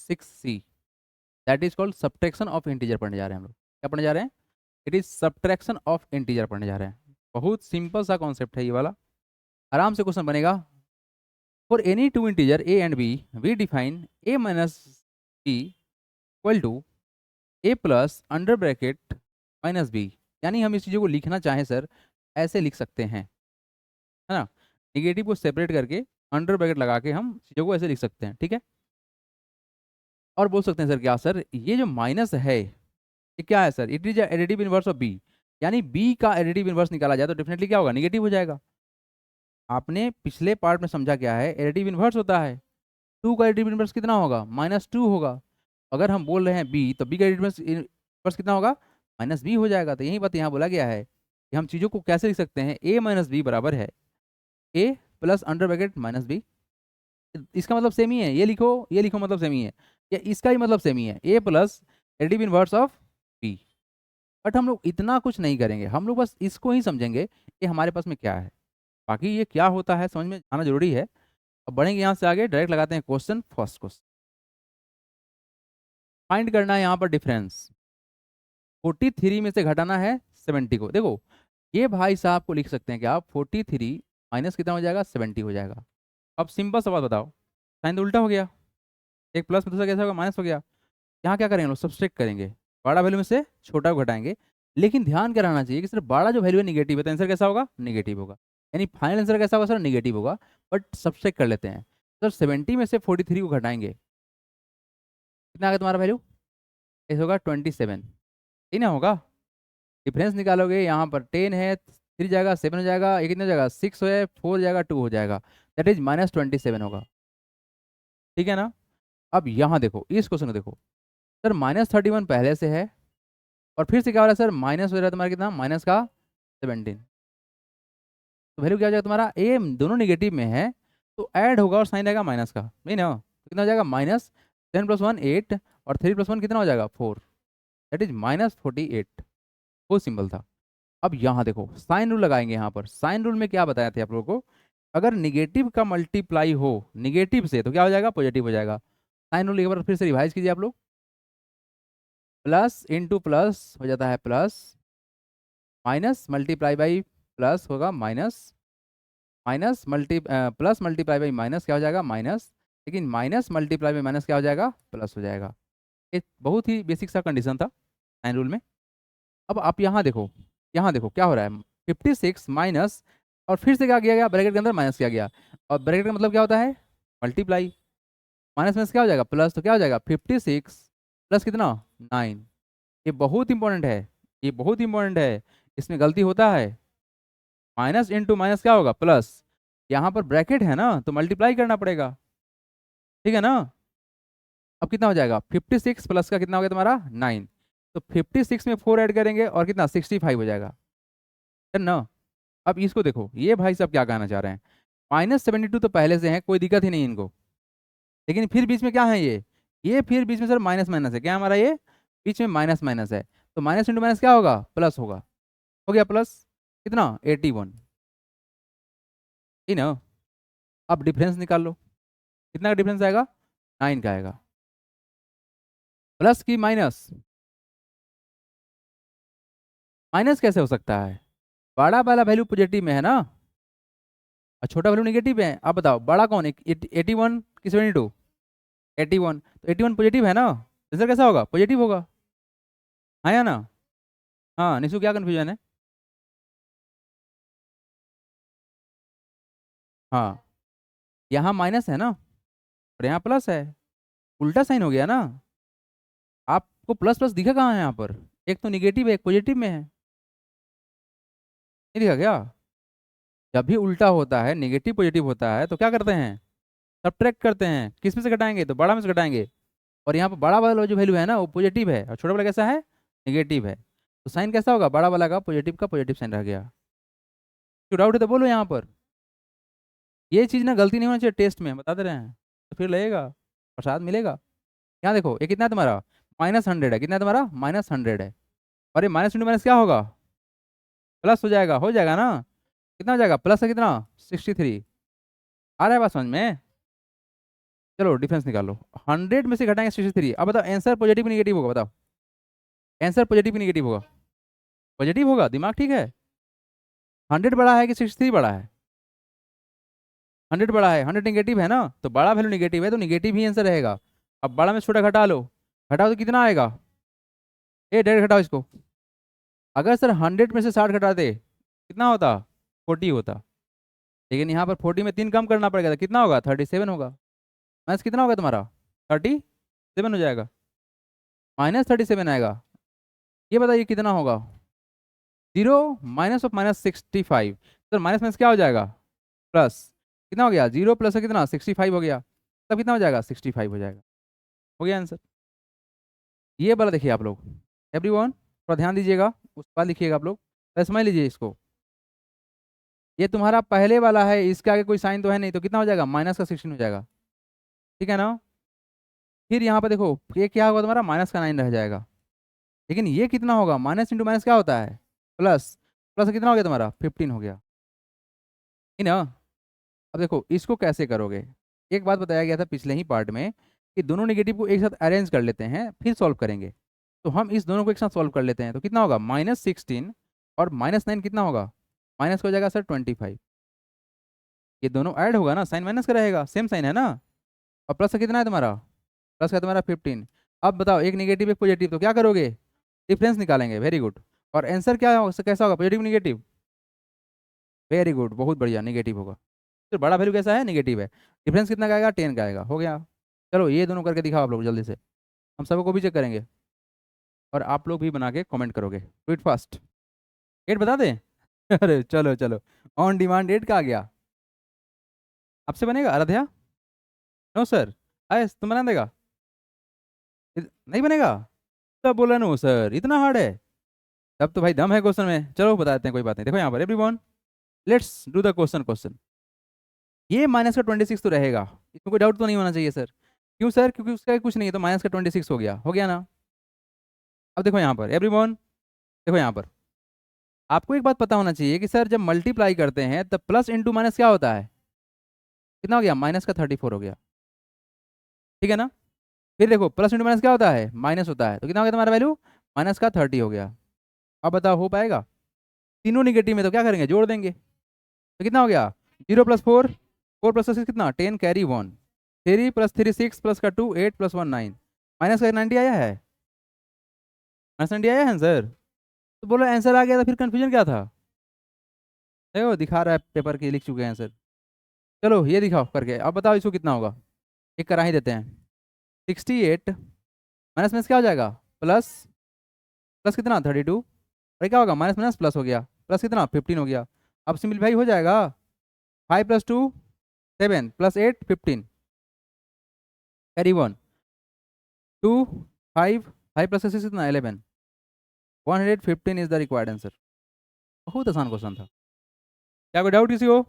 6c, that is called subtraction of integer पढ़ने जा रहे हैं हम लोग। क्या पढ़ने जा रहे हैं? It is subtraction of integer पढ़ने जा रहे हैं। बहुत सिंपल सा कॉन्सेप्ट है ये वाला, आराम से क्वेश्चन बनेगा। For any two integer a and b we define a minus b equal to a plus under bracket minus b। यानी हम इस चीज़ों को लिखना चाहें सर, ऐसे लिख सकते हैं, है ना। निगेटिव को सेपरेट करके अंडर ब्रैकेट लगा के हम चीज़ों को ऐसे लिख सकते हैं, ठीक है। और बोल सकते हैं सर क्या सर, ये जो माइनस है ये क्या है sir, it is additive inverse of B. यानी बी का एडिटिव इनवर्स निकाला जाए तो डेफिनेटली क्या होगा, निगेटिव हो जाएगा। आपने पिछले पार्ट में समझा क्या है, एडिटिव इनवर्स होता है। टू का एडिटिव इनवर्स कितना होगा, -2 होगा। अगर हम बोल रहे हैं बी, तो बी का एडिटिव इनवर्स कितना होगा, -b हो जाएगा। तो यही बात यहाँ बोला गया है कि हम चीज़ों को कैसे लिख सकते हैं, a माइनस बी बराबर है a plus under bracket minus B. इसका मतलब सेम ही है, ये लिखो मतलब सेम ही है, या इसका ही मतलब सेम ही है, a plus additive inverse of b। But हम लोग इतना कुछ नहीं करेंगे, हम लोग बस इसको ही समझेंगे कि हमारे पास में क्या है। बाकी ये क्या होता है समझ में आना जरूरी है। अब बढ़ेंगे यहाँ से आगे, डायरेक्ट लगाते हैं क्वेश्चन। फर्स्ट क्वेश्चन फाइंड करना है यहाँ पर डिफरेंस, 43 में से घटाना है 70 को। देखो ये भाई साहब को लिख सकते हैं कि आप 43 माइनस कितना हो जाएगा, 70 हो जाएगा। अब सिंपल सा बात बताओ, साइन तो उल्टा हो गया, एक प्लस में दूसरा कैसा होगा, माइनस हो गया। यहाँ क्या करेंगे लोग, सब्सट्रैक्ट करेंगे, बड़ा वैल्यू में से छोटा को घटाएंगे। लेकिन ध्यान कराना चाहिए कि सर बड़ा जो वैल्यू है निगेटिव है, तो आंसर कैसा होगा, निगेटिव होगा। यानी फाइनल आंसर कैसा होगा सर, निगेटिव होगा। बट सब्सट्रैक्ट कर लेते हैं सर, 70 में से 43 को घटाएंगे, कितना आ गया तुम्हारा वैल्यू, ऐसे होगा 27, ठीक ना होगा। डिफरेंस निकालोगे, यहाँ पर 10 है, 3 जाएगा 7 हो जाएगा, ये कितना हो जाएगा 6 है, 4 जाएगा 2 हो जाएगा, दैट इज -27 होगा, ठीक है ना। अब यहाँ देखो, इस क्वेश्चन को देखो सर, -31 पहले से है और फिर से क्या हो रहा है सर, माइनस हो रहा है तुम्हारा कितना, माइनस का 17। तो वैल्यू क्या हो जाएगा तुम्हारा, ए दोनों निगेटिव में है तो ऐड होगा और साइन आएगा माइनस का, नहीं ना। तो कितना हो जाएगा, -10 + 1 8 और 3 + 1 कितना हो जाएगा 4, दैट इज -48। बहुत सिंपल था। अब यहाँ देखो साइन रूल लगाएंगे, यहाँ पर साइन रूल में क्या बताया था आप लोगों को, अगर निगेटिव का मल्टीप्लाई हो निगेटिव से तो क्या हो जाएगा, पॉजिटिव हो जाएगा। साइन रूल एक बार फिर से रिवाइज कीजिए आप लोग, प्लस इंटू प्लस हो जाता है plus, minus multiply by plus होगा minus, minus plus multiply by minus क्या हो जाएगा, माइनस। लेकिन माइनस मल्टीप्लाई बाई माइनस क्या हो जाएगा, प्लस हो जाएगा। ये बहुत ही बेसिक सा कंडीशन था साइन रूल में। अब आप यहाँ देखो क्या हो रहा है, 56 माइनस और फिर से क्या किया गया, ब्रैकेट के अंदर माइनस किया गया। और ब्रैकेट का मतलब क्या होता है, मल्टीप्लाई। माइनस माइनस क्या हो जाएगा, प्लस। तो क्या हो जाएगा 56 प्लस कितना, 9। ये बहुत इंपॉर्टेंट है, ये बहुत इंपॉर्टेंट है, इसमें गलती होता है। माइनस इंटू माइनस क्या होगा, प्लस। यहाँ पर ब्रैकेट है ना तो मल्टीप्लाई करना पड़ेगा, ठीक है ना। अब कितना हो जाएगा, 56 प्लस का कितना हो गया तुम्हारा 9। तो 56 में 4 ऐड करेंगे और कितना 65 हो जाएगा, है ना। अब इसको देखो, ये भाई साहब क्या कहना चाह रहे हैं, -72 तो पहले से है, कोई दिक्कत ही नहीं इनको। लेकिन फिर बीच में क्या है ये फिर बीच में सर माइनस माइनस है, क्या हमारा ये बीच में माइनस माइनस है। तो माइनस इंटू माइनस क्या होगा, प्लस होगा, हो गया प्लस, कितना 81, ठीक ना। अब डिफरेंस निकाल लो, कितना का डिफरेंस आएगा, 9 का आएगा। प्लस की माइनस, माइनस कैसे हो सकता है, बड़ा वाला वैल्यू पॉजिटिव में है ना और छोटा वैल्यू निगेटिव है। अब बताओ बड़ा कौन, 81 की 72, 81, तो 81 पॉजिटिव है ना, आंसर कैसा होगा, पॉजिटिव होगा, हाँ या ना। हाँ निशु, क्या कन्फ्यूजन है। हाँ यहाँ माइनस है ना और यहाँ प्लस है, उल्टा साइन हो गया ना। आपको प्लस प्लस दिखा कहाँ है यहाँ पर, एक तो निगेटिव है एक पॉजिटिव में है, नहीं दिखा क्या। जब भी उल्टा होता है, नेगेटिव पॉजिटिव होता है तो क्या करते हैं, सब्ट्रैक्ट करते हैं, किस में से घटाएंगे, तो बड़ा में से घटाएंगे। और यहाँ पर बड़ा वाला जो वैल्यू है ना वो पॉजिटिव है और छोटा वाला कैसा है, नेगेटिव है। तो साइन कैसा होगा, बड़ा वाला का पॉजिटिव साइन रह गया। क्यों डाउट है तो बोलो यहाँ पर। ये चीज़ ना गलती नहीं होना चाहिए, टेस्ट में बता दे रहे हैं तो फिर लगेगा, प्रसाद मिलेगा। यहाँ देखो ये कितना है तुम्हारा, -100 है, कितना है तुम्हारा, -100 है। और ये माइनस इंटू माइनस क्या होगा, प्लस हो जाएगा ना। कितना हो जाएगा, प्लस है कितना 63। आ रहा है बात समझ में, चलो डिफरेंस निकालो। 100 में से घटाएंगे 63। अब बताओ आंसर पॉजिटिव निगेटिव होगा, बताओ आंसर पॉजिटिव निगेटिव होगा? पॉजिटिव होगा, दिमाग ठीक है? 100 बड़ा है कि 63 बड़ा है? 100 बड़ा है, 100 निगेटिव है ना, तो बड़ा वैल्यू निगेटिव है तो निगेटिव ही आंसर रहेगा। अब बड़ा में छोटा घटा लो, घटाओ तो कितना आएगा? ये डेढ़ घटाओ इसको। अगर सर 100 में से 60 घटाते कितना होता? 40 होता। लेकिन यहाँ पर 40 में 3 कम करना पड़ेगा, तो कितना होगा? 37 होगा। मैथ्स कितना होगा तुम्हारा? 37 हो जाएगा, -37 आएगा। ये बताइए कितना होगा? 0 minus of -65। Sir minus minus क्या हो जाएगा? प्लस। कितना हो गया? 0 प्लस है कितना? 65 हो गया। तब कितना हो जाएगा? 65 हो जाएगा। हो गया आंसर। ये वाला देखिए आप लोग, एवरीवन थोड़ा ध्यान दीजिएगा, उसके बाद लिखिएगा आप लोग। तो समझ लीजिए इसको, ये तुम्हारा पहले वाला है, इसके आगे कोई साइन तो है नहीं, तो कितना हो जाएगा? -16 हो जाएगा। ठीक है ना? फिर यहाँ पर देखो ये क्या होगा तुम्हारा? -9 रह जाएगा। लेकिन ये कितना होगा? माइनस इंटू माइनस क्या होता है? प्लस। प्लस कितना हो गया तुम्हारा? 15 हो गया। है ना? अब देखो इसको कैसे करोगे। एक बात बताया गया था पिछले ही पार्ट में कि दोनों नेगेटिव को एक साथ अरेंज कर लेते हैं फिर सॉल्व करेंगे। तो हम इस दोनों को एक साथ सॉल्व कर लेते हैं, तो कितना होगा? -16 और -9 कितना होगा? माइनस हो जाएगा सर 25। ये दोनों ऐड होगा ना, साइन माइनस का रहेगा, सेम साइन है ना। और प्लस का कितना है तुम्हारा? प्लस का तुम्हारा 15। अब बताओ एक नेगेटिव एक पॉजिटिव, तो क्या करोगे? डिफरेंस निकालेंगे, वेरी गुड। और आंसर क्या होगा, कैसा होगा? Positive negative? वेरी गुड, बहुत बढ़िया, नेगेटिव होगा। तो बड़ा वैल्यू कैसा है? नेगेटिव है। डिफरेंस कितना का आएगा? 10 का आएगा। हो गया। चलो ये दोनों करके दिखाओ आप लोग जल्दी से, हम सबको भी चेक करेंगे और आप लोग भी बना के कमेंट करोगे। Do it fast. 8 बता दें? अरे चलो चलो, ऑन डिमांड 8 का आ गया। आपसे बनेगा आराध्या? No sir. आयस तुम बना देगा? नहीं बनेगा? तब बोला नो सर, इतना हार्ड है? तब तो भाई दम है क्वेश्चन में। चलो बताते हैं, कोई बात नहीं। देखो यहाँ पर everyone, let's do the question. ये -26 तो रहेगा, इसमें कोई डाउट तो नहीं होना चाहिए सर। क्यों सर? क्योंकि उसका कुछ नहीं है, तो -26 हो गया ना। अब देखो यहाँ पर एवरीवन, देखो यहाँ पर आपको एक बात पता होना चाहिए कि सर जब मल्टीप्लाई करते हैं तब प्लस इंटू माइनस क्या होता है? कितना हो गया? -34 हो गया। ठीक है ना? फिर देखो प्लस इंटू माइनस क्या होता है? माइनस होता है, तो कितना हो गया तुम्हारा वैल्यू? -30 हो गया। अब बताओ हो पाएगा? तीनों निगेटिव में तो क्या करेंगे? जोड़ देंगे। तो कितना हो गया? 0 + 4, 4 + 6 कितना? 10 कैरी 1, 3 + 3 6 प्लस का 2 8 + 1 9, माइनस का 90 आया है? -90 आया है आंसर? तो बोलो आंसर आ गया था, फिर कंफ्यूजन क्या था? देखो दिखा रहा है पेपर के, लिख चुके हैं आंसर। चलो ये दिखाओ करके, अब बताओ इसको कितना होगा। एक करा ही देते हैं। 68 माइनस माइनस क्या हो जाएगा? प्लस। प्लस कितना? 32। अरे क्या होगा? माइनस माइनस प्लस हो गया, प्लस कितना? 15 हो गया। अब सिंपलीफाई हो जाएगा। 5 + 2 7 + 8 15 कैरी 1 2 5 5 + 6 कितना? 11। 115 इज द रिक्वायर्ड आंसर। बहुत आसान क्वेश्चन था। क्या कोई डाउट किसी को?